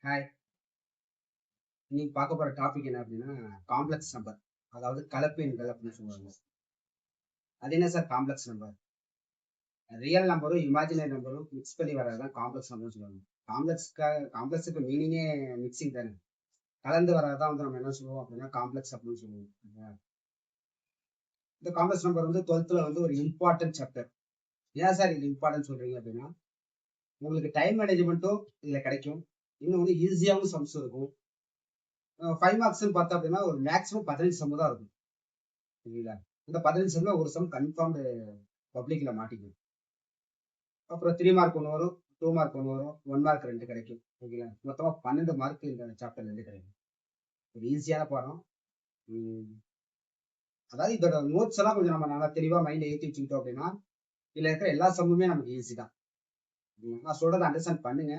Hi. இன்னைக்கு பார்க்க போற டாபிக் என்ன அப்படின்னா, காம்ப்ளெக்ஸ் நம்பர். அதாவது கலப்பு எண்கள் அப்படின்னு சொல்லுவாங்க. அது என்ன சார் காம்ப்ளெக்ஸ் நம்பர்? ரியல் நம்பரும் இமேஜினரி நம்பரும் மிக்ஸ் பண்ணி வர்றதுதான் காம்ப்ளெக்ஸ் நம்பர்னு சொல்லுவாங்க. காம்ப்ளெக்ஸுக்கு மீனிங்கே மிக்சிங் தானே. கலந்து வர்றதான் வந்து நம்ம என்ன சொல்லுவோம் அப்படின்னா காம்ப்ளெக்ஸ் அப்படின்னு சொல்லுவோம். இந்த காம்ப்ளெக்ஸ் நம்பர் வந்து 12th வந்து ஒரு இம்பார்ட்டன்ட் சாப்டர். ஏன் சார் இது இம்பார்ட்டன்ட் சொல்றீங்க அப்படின்னா, உங்களுக்கு டைம் மேனேஜ்மெண்ட்டும் இதுல கிடைக்கும். இன்னும் வந்து ஈஸியாகவும் சம்ஸ் இருக்கும். 5 மார்க்ஸ்ன்னு பார்த்தோம் அப்படின்னா ஒரு மேக்ஸிமம் 15 சம் தான் இருக்கும். சரிங்களா? இந்த 15 சம்ல ஒரு சம் கன்ஃபார்ம் பப்ளிக்ல மாட்டிக்கும். அப்புறம் 3 மார்க் ஒன்று வரும், 2 மார்க் ஒன்று வரும், 1 மார்க் 2 கிடைக்கும். ஓகேங்களா? மொத்தமா 12 மார்க் இந்த சாப்டர்ல இருந்து கிடைக்கும். ஒரு ஈஸியான பாடம். அதாவது இதோட நோட்ஸ் எல்லாம் கொஞ்சம் நம்ம நல்லா தெளிவா மைண்ட்ல ஏற்றி வச்சுக்கிட்டோம் அப்படின்னா, இதுல இருக்கிற எல்லா சம்முமே நமக்கு ஈஸி தான். நான் சொல்றதை அண்டர்ஸ்டாண்ட் பண்ணுங்க.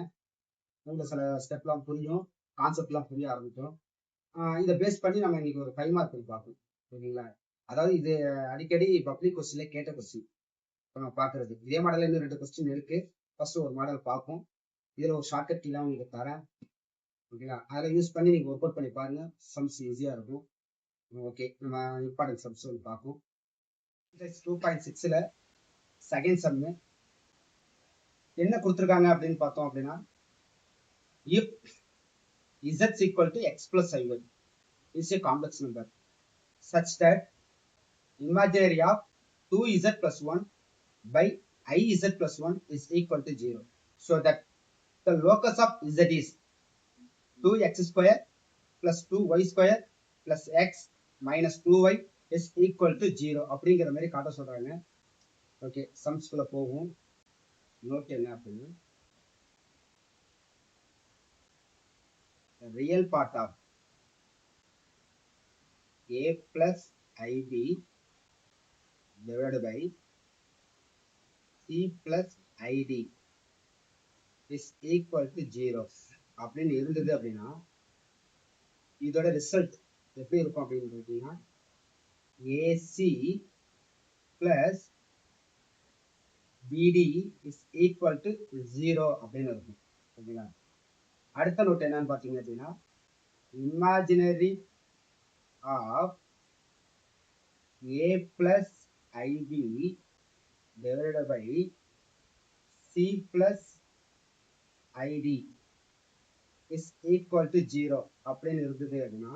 உங்களுக்கு சில ஸ்டெப்லாம் புரியும், கான்செப்ட்லாம் புரிய ஆரம்பிக்கும். இதை பேஸ் பண்ணி நம்ம இன்னைக்கு ஒரு 5 மார்க் பார்ப்போம். ஓகேங்களா? அதாவது இது அடிக்கடி பப்ளிக் கொஸ்டின்ல கேட்ட கொஸ்டின் நம்ம பாக்குறது. இதே மாடல்ல இன்னும் 2 கொஸ்டின் இருக்கு. ஃபர்ஸ்ட் ஒரு மாடல் பார்ப்போம். இதுல ஒரு ஷார்ட்கட் கீழே உங்களுக்கு தரேன். ஓகேங்களா? அதில் யூஸ் பண்ணி நீங்க ஒர்க் அவுட் பண்ணி பாருங்க. சம்ஸ் ஈஸியா இருக்கும். ஓகே, நம்ம இம்பார்ட்டன்ட் சம்ஸ் பார்ப்போம். 2.6ல செகண்ட் சம் என்ன கொடுத்துருக்காங்க அப்படின்னு பார்த்தோம் அப்படின்னா, if z is equal to x plus iy is a complex number such that imaginary of 2z plus 1 by iz plus 1 is equal to 0, so that the locus of z is 2x square plus 2y square plus x minus 2y is equal to 0 அப்படிங்கிற மாதிரி காட்ட சொல்றாங்க. Okay, சம்ஸ்குள்ள போகும். Note என்ன அப்படின்னா, real part of a plus ib divided by c plus id is equal to 0 அப்படின்னு இருந்தது அப்படின்னா, இதோட ரிசல்ட் எப்படி இருக்கும் அப்படின்னு பார்த்தீங்கன்னா, AC plus BD is equal to 0 அப்படின்னு இருக்கும். ஓகேங்களா? அடுத்த நோட் என்னன்னு பார்த்தீங்க அப்படின்னா, imaginary of A plus IB divided by C plus ID is equal to 0 அப்படின்னு இருந்தது அப்படின்னா,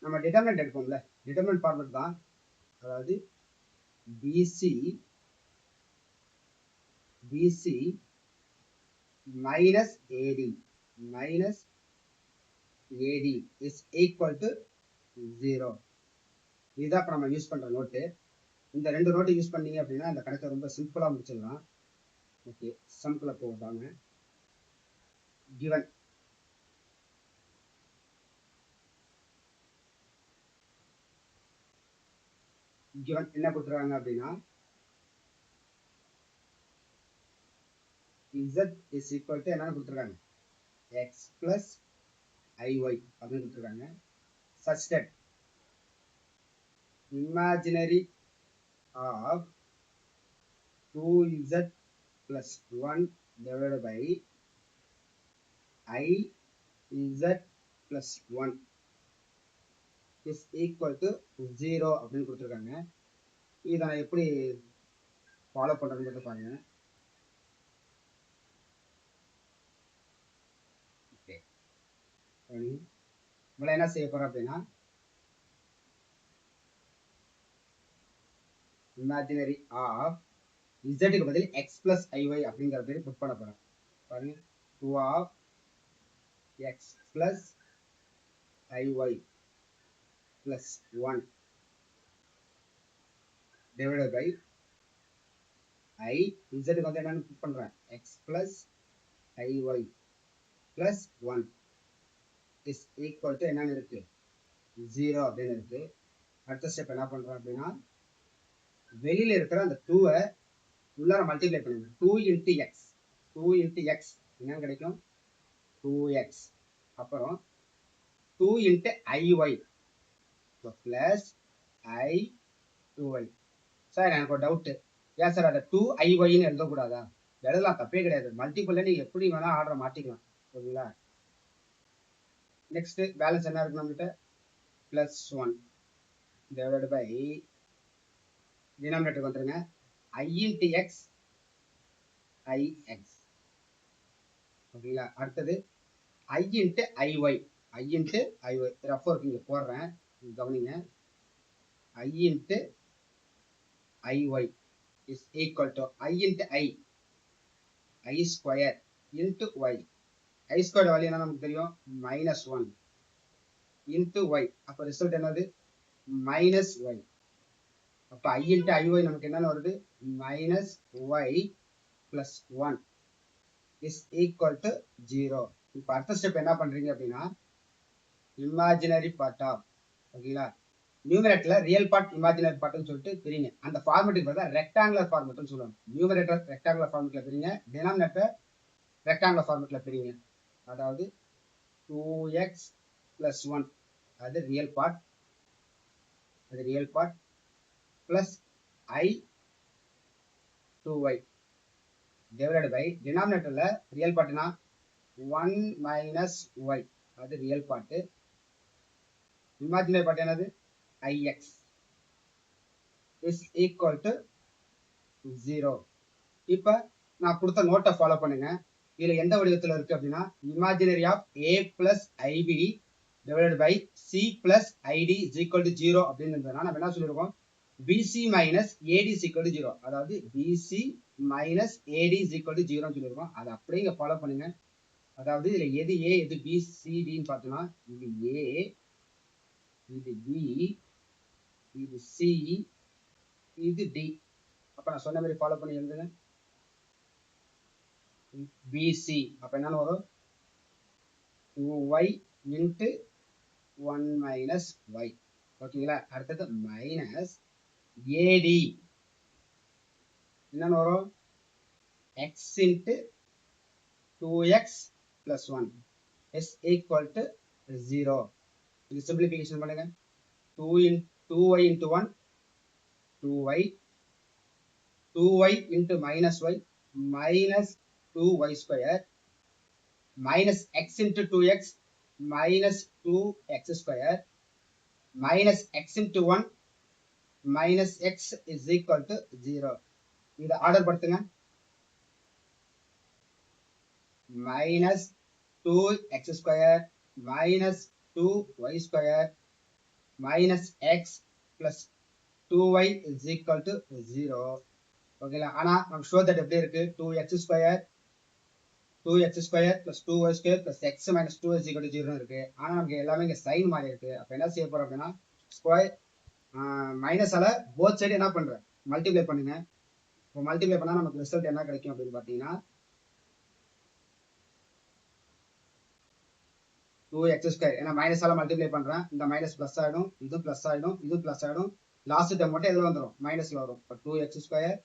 நம்ம டிட்டர்மினன்ட் எடுப்போம்ல, டிட்டர்மினன்ட் ஃபார்மட் தான். அதாவது BC minus AD is equal to 0. இதுதான் இப்போ நம்ம யூஸ் பண்ற நோட்டு. இந்த 2 நோட்டு யூஸ் பண்ணீங்க அப்படின்னா இந்த கணக்கை ரொம்ப சிம்பிளா முடிச்சிடலாம். ஓகே, சம்குள்ள போவாங்க. given என்ன கொடுத்துருக்காங்க அப்படின்னா, z is equal to என்னன்னு கொடுத்துருக்காங்க, x plus iy அப்படின்னு கொடுத்துருக்காங்க. such that imaginary of 2z plus 1 divided by iz plus 1 is equal to 0 அப்படின்னு கொடுத்துருக்காங்க. இதை நான் எப்படி ஃபாலோ பண்றதுன்னு பாருங்க. இவ்வளவு என்ன செய்ய போறோம் அப்படின்னா, imaginary of z க்கு பதில் x plus iy அப்படிங்கிற பேரு புட் பண்ண போறோம். பாருங்க, 2 of x plus iy plus 1 divided by z க்கு வந்து என்னன்னு புட் பண்றேன், x plus iy plus 1 is equal to என்னன்னு இருக்கு, 0 அப்படின்னு இருக்கு. அடுத்த ஸ்டெப் என்ன பண்றோம் அப்படின்னா, வெளியில இருக்கிற அந்த 2-ஐ உள்ளார மல்டிப்ளை பண்ணுங்க. 2 into x என்ன கிடைக்கும், 2x. அப்புறம் 2 into iy plus i2y. Sir எனக்கு ஒரு டவுட், சார் அதை 2iy எழுதக்கூடாதா? எழுதலாம், தப்பே கிடையாது. மல்டிபிள்ல நீங்க எப்படி வேணா ஆர்டரை மாட்டிக்கலாம். ஓகேங்களா. நெக்ஸ்ட் பேலன்ஸ் என்ன இருக்கு நம்மகிட்ட, +1 டிவைடட் பை டினாமினேட்டருக்கு வந்துருங்க, i into x ix. ஓகேங்களா. அடுத்தது i into iy, i into iy rough work இங்க போடுறேன், கவனிங்க. i into iy is equal to i into i square into y. i square value என்ன நமக்கு தெரியும், -1 into y. அப்ப ரிசல்ட் என்னது, -y. அப்ப i into iy நமக்கு என்னன்னு வருது, -y plus 1 is equal to 0. இப்ப அடுத்த ஸ்டெப் என்ன பண்றீங்க அப்படின்னா, இமேஜினரி பார்ட் ஆஃப், ஓகேங்களா, நியூமரேட்டர்ல ரியல் பார்ட் இமேஜினரி பார்ட்னு சொல்லிட்டு பிரிங்க. அந்த ஃபார்மேட்டுக்கு பார்த்தா ரெக்டாங்குலர் ஃபார்மேட்னு சொல்லுவாங்க. நியூமரேட்டர் ரெக்டாங்குலர் ஃபார்மேட்ல பிரிங்க, டினாமினேட்டர் ரெக்டாங்குலர் ஃபார்மேட்ல பிரிங்க. அதாவது 2x plus 1 அது real part, plus I 2y divided by denominatorல ரியல் பார்ட்னா 1 minus y அது ரியல் பார்ட், இமேஜினரி பார்ட் என்னது ix is equal to 0. இப்ப நான் கொடுத்த நோட்டை ஃபாலோ பண்ணுங்க. இதுல எந்த வடிவத்துல இருக்கு அப்படின்னா, imaginary of a plus ib divided by c plus id is equal to 0 அப்படின்னு இருந்ததுன்னா நம்ம என்ன சொல்லிருக்கோம், bc minus ad is equal to 0. அதாவது bc minus ad is equal to 0 சொல்லிருக்கோம். அதை அப்படியே இங்க ஃபாலோ பண்ணுங்க. அதாவது இதுல எது a எது b c d ன்னு பார்த்தோம்னா, இது a, இது b, இது c, இது d. அப்ப நான் சொன்ன மாதிரி ஃபாலோ பண்ணி எழுதுங்க. bc அப்ப என்னன்னு வரும், 2y into 1 minus y. ஓகேங்களா. அடுத்தது மைனஸ் ad என்னன்னு வரும், x into 2x plus 1 is equal to 0. இது சிம்பிளிஃபிகேஷன் பண்ணுங்க. 2y into 1 2y, 2y into minus y minus 2y square minus x into 2x minus 2x square minus x into 1 minus x is equal to 0. இதை order படுத்துங்க. minus 2x square minus 2y square minus x plus 2y is equal to 0. ஓகேங்களா. ஆனா நம்ம show that எப்படி இருக்கு, 2x square plus 2y square plus x minus 2 is equal to 0 இருக்கு. ஆனா நமக்கு எல்லாமே இங்க சைன் மாதிரி இருக்கு. அப்ப என்ன செய்ய போறோம் அப்படின்னா, ஸ்கொயர் மைனஸால போத் சைடு என்ன பண்றேன், மல்டிப்ளை பண்ணுங்க. இப்போ மல்டிப்ளை பண்ணா நமக்கு ரிசல்ட் என்ன கிடைக்கும் அப்படின்னு பாத்தீங்கன்னா, 2x square, ஏன்னா மைனஸால மல்டிப்ளை பண்றேன், இந்த மைனஸ் பிளஸ் ஆயிடும், இது பிளஸ் ஆயிடும், இது பிளஸ் ஆயிடும், லாஸ்ட் டைம் மட்டும் எதுல வந்துடும், மைனஸ்ல வரும். இப்போ 2x square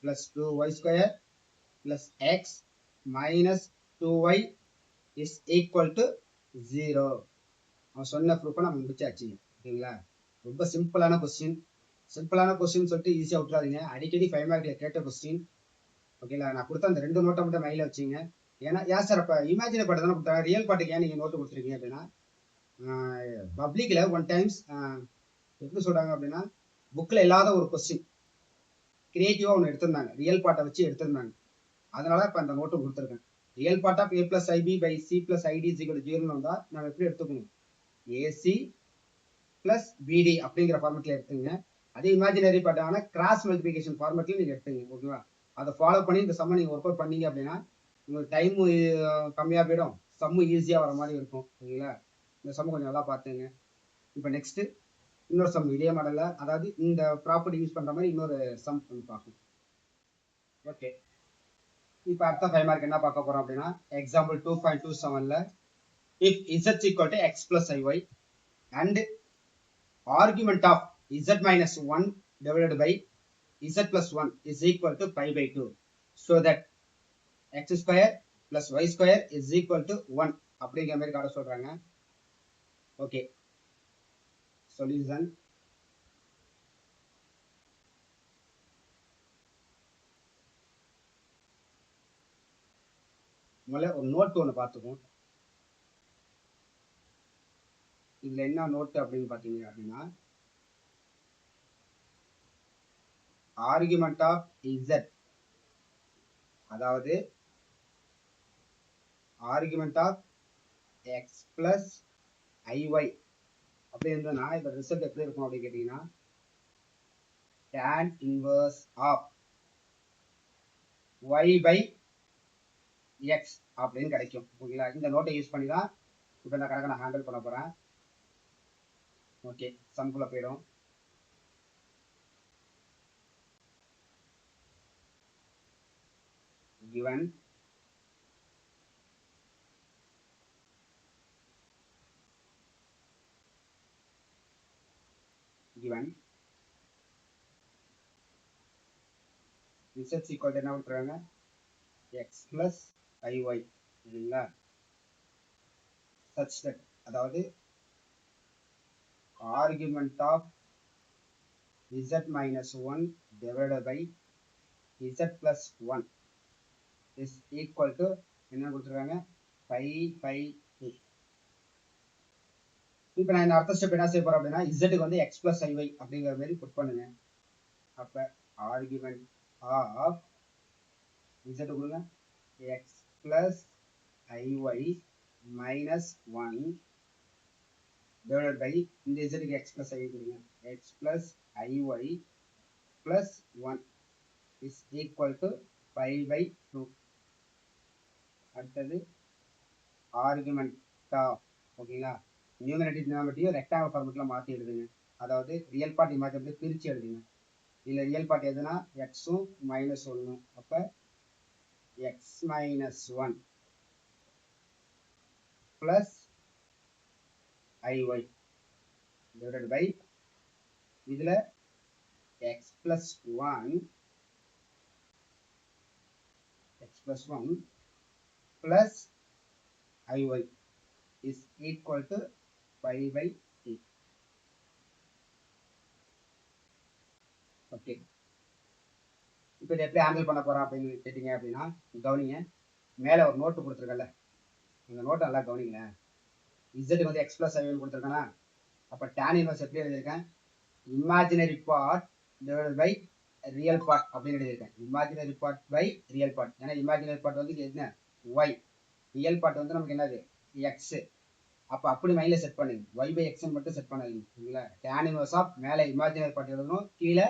plus 2y square plus x minus 2y is equal to 0. அவன் சொன்ன ப்ரூஃபை நம்ம முடிச்சாச்சு. ஓகேங்களா. ரொம்ப சிம்பிளான கொஸ்டின் சொல்லிட்டு ஈஸியா விட்டுறாதீங்க. அடிக்கடி 5 மார்க்ல கேட்ட கொஸ்டின். ஓகேங்களா. நான் கொடுத்த அந்த 2 நோட்டை மட்டும் மைல வச்சுங்க. ஏன்னா ஏன் சார் அப்ப இமேஜினரி பாட்டு தானே கொடுத்தாங்க, ரியல் பாட்டுக்கு ஏன் நீங்க நோட்டு கொடுத்துருக்கீங்க அப்படின்னா, பப்ளிக்ல ஒன் டைம்ஸ் எப்படி சொல்றாங்க அப்படின்னா, புக்ல இல்லாத ஒரு கொஸ்டின் கிரியேட்டிவா ஒன்று எடுத்திருந்தாங்க, ரியல் பாட்டை வச்சு எடுத்திருந்தாங்க. அதனால இப்ப அந்த நோட்டு கொடுத்துருக்கேன். Real part of a plus ib by c plus id is equal to 0 வந்தா நம்ம எப்படி எடுத்துக்கணும், ac plus bd அப்படிங்கிற ஃபார்மேட்ல எடுத்துங்க. அதே இமேஜினரி பார்ட்டான கிராஸ் மல்டிபிகேஷன் ஃபார்மேட்ல நீங்க எடுத்துங்க. ஓகேவா. அதை ஃபாலோ பண்ணி இந்த சம்மை நீங்க ஒர்க் அவுட் பண்ணீங்க அப்படின்னா உங்களுக்கு டைம் கம்மியா போயிடும், சம்மு ஈஸியா வர மாதிரி இருக்கும். ஓகேங்களா. இந்த சம்மு கொஞ்சம் நல்லா பார்த்துங்க. இப்போ நெக்ஸ்ட் இன்னொரு சம் இதே மாடல்ல, அதாவது இந்த ப்ராப்பர்ட்டி யூஸ் பண்ற மாதிரி இன்னொரு சம் பண்ணி பார்ப்போம். ஓகே. இப்போ அடுத்த 5 மார்க் என்ன பார்க்க போறோம் அப்படின்னா, example 2.27ல if z equal to x plus iy and argument of z minus 1 divided by z plus 1 is equal to pi by 2 so that x square plus y square is equal to 1 அப்படிங்கிற மாதிரி காட்ட சொல்றாங்க. Okay. Solution, முதல்ல ஒரு note ஒன்று பார்த்துப்போம். இதுல என்ன நோட்டு அப்படின்னு பார்த்தீங்க அப்படின்னா, ஆர்குமெண்ட் ஆஃப் இசட், அதாவது argument of x plus i y அப்படி இருந்ததுன்னா இப்ப ரிசல்ட் எப்படி இருக்கும் அப்படின்னு கேட்டீங்கன்னா, tan inverse of y by x அப்படின்னு கிடைக்கும். ஓகேங்களா? இந்த நோட்டை யூஸ் பண்ணி தான் இப்போ இந்த கணக்கை நான் ஹேண்டில் பண்ண போறேன். ஓகே, சம்குள்ள போயிடும். given z equal to என்ன விட்டுறாங்க, x plus iy இல்லைங்களா, such that, அதாவது argument of z minus 1 divided by z plus 1 is equal to என்ன கொடுத்துருக்காங்க, pi pi 2. இப்போ நான் இந்த அடுத்த ஸ்டெப் என்ன செய்ய போறேன் அப்படின்னா, z வந்து x plus iy அப்படிங்கிற மாதிரி புட் பண்ணுங்க. அப்ப ஆர்குமெண்ட் ஆஃப் z கொடுங்க, x plus iy minus 1 divided by இந்த z க்கு x plus iy கொடுங்க, x plus iy plus 1 is equal to pi by 2. அடுத்தது ஆர்குமெண்ட் ஆஃப், ஓகேங்களா, நியூமரேட்டர் டினாமினேட்டரையும் ரெக்டாங்கிள் ஃபார்மேட்ல மாற்றி எழுதுங்க. அதாவது ரியல் பார்ட் இமேஜினரி பிரித்து எழுதுங்க. இதில் ரியல் பார்ட் எதுனா எக்ஸும் மைனஸ் ஒன்றும், அப்போ x minus 1 plus i y divided by இதில் x plus 1 plus i y is equal to pi by 8. Okay, இப்போ இதை எப்படி ஹேண்டில் பண்ண போறோம் அப்படின்னு கேட்டீங்க அப்படின்னா, கவனிங்க, மேலே ஒரு நோட்டு கொடுத்துருக்கல, இந்த நோட்டை நல்லா கவனிங்களேன். இசட் வந்து எக்ஸ் பிளஸ் ஐன்னு கொடுத்துருக்கேன்னா, அப்போ tan இன்வர்ஸ் எப்படி எழுதியிருக்கேன், imaginary part divided by real part அப்படின்னு எழுதியிருக்கேன். Imaginary part by real part, ஏன்னா இமேஜினரி பார்ட் வந்து என்ன ஒய், ரியல் பார்ட் வந்து நமக்கு என்னது எக்ஸ். அப்போ அப்படி மைண்ட்ல செட் பண்ணுங்க, ஒய் பை எக்ஸ் மட்டும் செட் பண்ணாதீங்க. சரிங்களா, tan இன்வர்ஸ் ஆஃப் மேலே இமேஜினரி பார்ட் எழுதணும், கீழே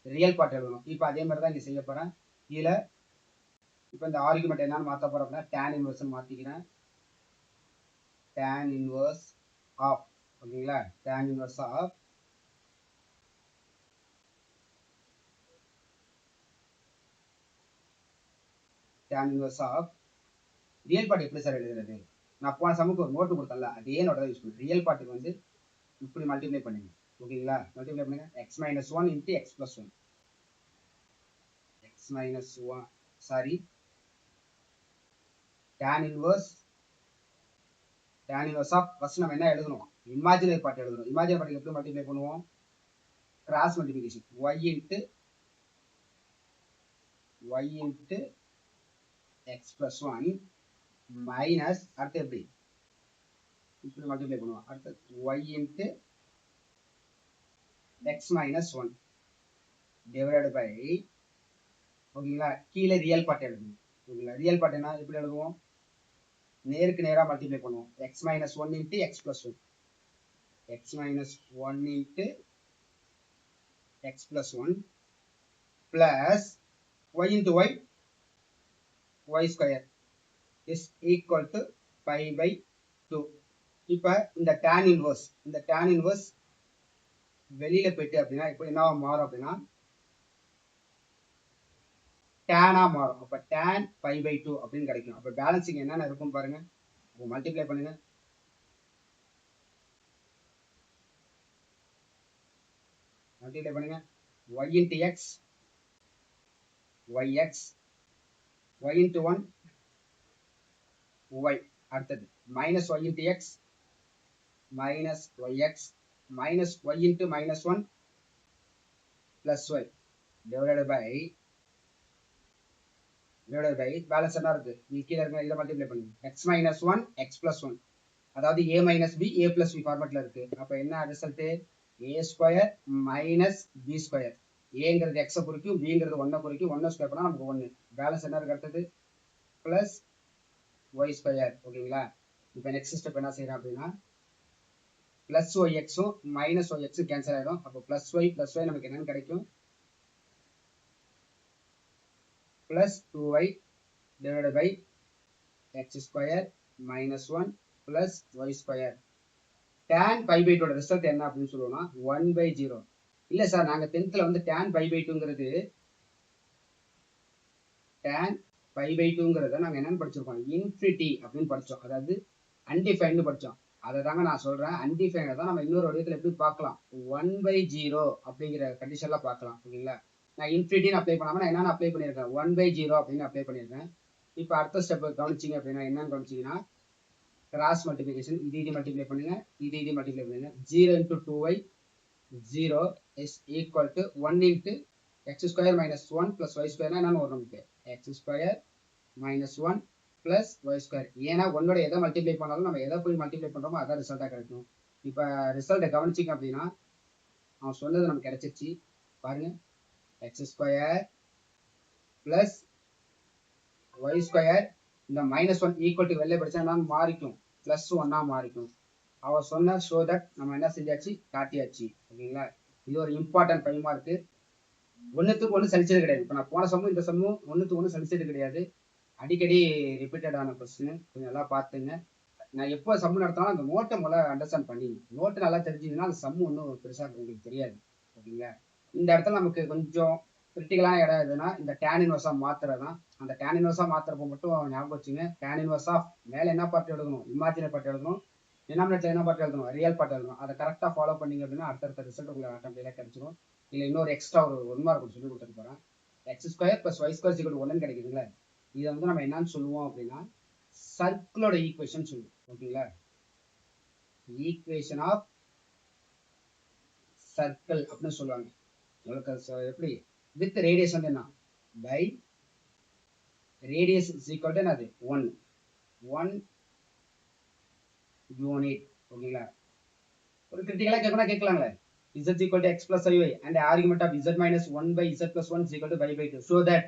ரியல் பார்ட் எழுதணும். இப்போ அதே மாதிரி தான் இங்கே செய்ய போறேன். கீழே இப்போ இந்த ஆர்குமெண்ட் என்னன்னு மாற்ற போறோம் அப்படின்னா, tan இன்வர்ஸ் மாற்றிக்கிறேன், tan இன்வர்ஸ் ஆஃப், ஓகேங்களா, tan inverse of tan inverse of real part எப்படி சார் எழுதுறது, நான் போன சமக்கு ஒரு நோட்டு கொடுத்தல, அதே நோட்டை தான் யூஸ் பண்ணுறேன். ரியல் பார்ட்டுக்கு வந்து இப்படி மல்டிப்ளை பண்ணுங்க, ஓகேங்களா, மல்டிப்ளை பண்ணுங்க, x minus 1 into x plus 1, x minus 1 sorry tan inverse of, first நம்ம என்ன எழுதணும், இமேஜினரி பார்ட் எழுதணும். இமேஜினரி பார்ட் எப்படி மல்டிப்ளை பண்ணுவோம், cross multiplication, y into x plus 1 minus அடுத்து எப்படி இப்படி மல்டிப்ளை பண்ணுவோம், அடுத்து y into x minus 1 divided by, ஓகேங்களா, கீழே ரியல் பார்ட் எழுதணும். ஓகேங்களா, ரியல் பார்ட் என்ன எப்படி எழுதுவோம், நேருக்கு நேராக மல்டிப்ளை பண்ணுவோம், x minus 1 into x plus 1, x minus 1 into x plus 1 plus y into y square is equal to pi by 2. இப்போ இந்த tan இன்வர்ஸ் வெளியில போயிட்டு அப்படின்னா இப்போ என்ன மாறும் அப்படின்னா tan மாறும். அப்போ tan பை பை 2 அப்படின்னு கிடைக்கும். அப்போ பேலன்சிங் என்னென்ன இருக்கும் பாருங்க, அப்போ மல்டிப்ளை பண்ணுங்க, y into x yx, y into 1 y, அடுத்தது minus y into x minus yx minus y into minus 1 plus y divided by divided by balance என்ன இருக்கு கீழே இருக்க இதை மல்டிப்ளை பண்ணுங்க x minus one x plus one அதாவது a minus b a plus b ஃபார்மேட்ல இருக்கு. அப்ப என்ன result a square minus b square. ஏங்கிறது எக்ஸை குறிக்கும் பிங்கிறது ஒன்னை குறிக்கும் ஒன்னை ஸ்கொயர் பண்ணா நமக்கு ஒன்று பேலன்ஸ் என்ன இருக்கு அடுத்தது பிளஸ் ஒய் ஸ்கொயர். ஓகேங்களா? இப்போ நெக்ஸ்ட் ஸ்டெப் என்ன செய்யறோம் அப்படின்னா பிளஸ் ஒய் எக்ஸும் மைனஸ் ஒய் எக்ஸும் கேன்சல் ஆயிடும். அப்போ பிளஸ் ஒய் நமக்கு என்னன்னு கிடைக்கும் plus 2y divided by x square minus 1 plus y square. tan pi by 2 result என்ன அப்படின்னு சொல்லுவோம்னா 1/0. இல்ல சார் நாங்க 10th வந்து tan pi by 2ங்கிறது tan pi by 2ங்கிறத நாங்க என்னன்னு படிச்சிருக்கோம் இன்ஃபினிட்டி அப்படின்னு படிச்சோம். அதாவது அன்டிஃபைன்டு படிச்சோம். அதை தாங்க நான் சொல்றேன். அன்டிஃபைனை தான் நம்ம இன்னொரு வடிவத்தில் எப்படி பார்க்கலாம் 1/0 அப்படிங்கிற கண்டிஷன்ல பார்க்கலாம். ஓகேங்களா? நான் இன்ஃபினிட்டின்னு அப்ளை பண்ணாம நான் என்னென்ன அப்ளை பண்ணியிருக்கேன் 1/0 அப்படின்னு அப்ளை பண்ணியிருக்கேன். இப்போ அடுத்த ஸ்டெப் கவனிச்சிங்க அப்படின்னா என்னன்னு கவனிச்சிங்கன்னா கிராஸ் மல்டிபிகேஷன் இது மல்டிப்ளை பண்ணுங்க இது மல்டிப்ளை பண்ணுங்க 0 into 2y 0 is equal to 1 into x square minus 1 plus y square என்னன்னு வரும் நமக்கு x square minus 1 plus y square. ஏன்னா ஒன்னோட எதை மல்டிப்ளை பண்ணாலும் நம்ம எதை போய் மல்டிப்ளை பண்றோமோ அதான் ரிசல்ட்டா கிடைக்கும். இப்போ ரிசல்ட்டை கவனிச்சிங்க அப்படின்னா அவன் சொன்னது நமக்கு கிடைச்சிருச்சு பாருங்க x square plus y square இந்த -1 ஈக்குவல் டு வெளியே படிச்சா என்ன மாறிக்கும் +1 மாறிக்கும். அவ சொன்ன ஷோ தட் நம்ம என்ன செஞ்சாச்சு காட்டியாச்சு. ஓகேங்களா? இது ஒரு இம்பார்ட்டன்ட் 5 மார்க்கு. ஒன்றுத்துக்கு ஒன்று சலிச்சது கிடையாது. இப்போ நான் போன சம்மும் இந்த சம்மும் ஒன்றுத்துக்கு ஒன்று சலிச்சது கிடையாது. அடிக்கடி ரிப்பீட்டட் ஆன கொஸ்டின் கொஞ்சம் நல்லா பார்த்துங்க. நான் எப்போ சம்மு நடத்தாலும் அந்த நோட்டை முதல்ல அண்டர்ஸ்டாண்ட் பண்ணி நோட்டு நல்லா தெரிஞ்சுதுன்னா அந்த சம்மு ஒன்றும் பெருசாக உங்களுக்கு தெரியாது. ஓகேங்களா? இந்த இடத்துல நமக்கு கொஞ்சம் கிரிட்டிக்கலான இடம் எதுனா இந்த tan இன்வர்ஸா மாத்துறதான். அந்த tan இன்வர்ஸா மாத்துறப்ப மட்டும் ஞாபகம் வச்சுங்க tan இன்வர்ஸ் ஆஃப் மேல என்ன பார்ட் எழுதணும் இமேஜினரி பார்ட் எழுதணும் டினாமினேட்டர்ல என்ன பார்ட் எழுதணும் ரியல் பார்ட் எழுதணும். அதை கரெக்டாக ஃபாலோ பண்ணீங்க அப்படின்னா அடுத்தடுத்த ரிசல்ட் உங்களுக்கு ஆட்டோமேட்டிக்காக கிடைச்சிடும். இல்லை இன்னொரு எக்ஸ்ட்ரா ஒரு 1 மார்க் சொல்லி கொடுத்துட்டு போறேன் x square plus y square equal to 1 கிடைக்குதுங்களா? இதை வந்து நம்ம என்னன்னு சொல்லுவோம் அப்படின்னா சர்க்கிளோட ஈக்குவேஷன் சொல்லுவோம். ஓகேங்களா? ஈக்குவேஷன் ஆஃப் சர்க்கிள் அப்படின்னு சொல்லுவாங்க. உங்களுக்கு எப்படி வித் ரேடியஸ் வந்து என்ன by radius is equal to என்னது 1 யூனிட். ஓகேங்களா? ஒரு கிரிட்டிக்கலா கேட்கணும் கேட்கலாங்களே z equal to x plus iy and argument of z minus 1 by z plus 1 is equal to pi by 2 so that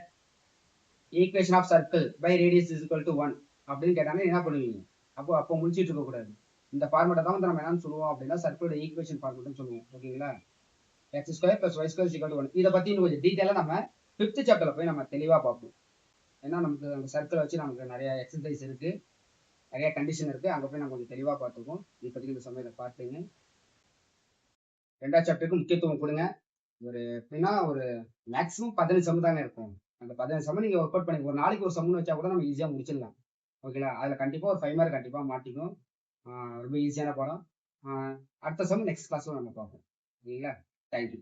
equation of circle by radius is equal to 1 அப்படின்னு கேட்டாங்கன்னா என்ன பண்ணுவீங்க? அப்போ முடிச்சிட்டு இருக்க கூடாது. இந்த ஃபார்மேட்டை தான் வந்து நம்ம என்னன்னு சொல்லுவோம் அப்படின்னா சர்க்கிளோட ஈக்குவேஷன் ஃபார்மேட்னு சொல்லுவோம். ஓகேங்களா? x square plus y square is equal to 1. இதை பத்தி இன்னும் கொஞ்சம் டீட்டெயிலாக நம்ம 5th சாப்டர்ல போய் நம்ம தெளிவாக பார்ப்போம். ஏன்னா நமக்கு அந்த சர்க்கிளை வச்சு நமக்கு நிறைய எக்ஸசைஸ் இருக்கு நிறைய கண்டிஷன் இருக்கு. அங்கே போய் நம்ம கொஞ்சம் தெளிவாக பார்த்துப்போம். இப்போதைக்கு இந்த சமயத்தை பார்த்துங்க. 2வது சாப்டருக்கு முக்கியத்துவம் கொடுங்க. ஒரு எப்படின்னா ஒரு மேக்ஸிமம் 15 சம் தாங்க இருக்கும். அந்த 15 சம் நீங்க ஒர்க் அவுட் பண்ணி ஒரு நாளைக்கு ஒரு சம்னு வச்சா கூட நம்ம ஈஸியா முடிச்சிடலாம். ஓகேங்களா? அதுல கண்டிப்பா ஒரு 5 மார்க் கண்டிப்பா மாட்டிக்கும். ரொம்ப ஈஸியான பாடம். அடுத்த சம் நெக்ஸ்ட் கிளாஸ்ல நம்ம பார்ப்போம். ஓகேங்களா? தேங்க்யூ.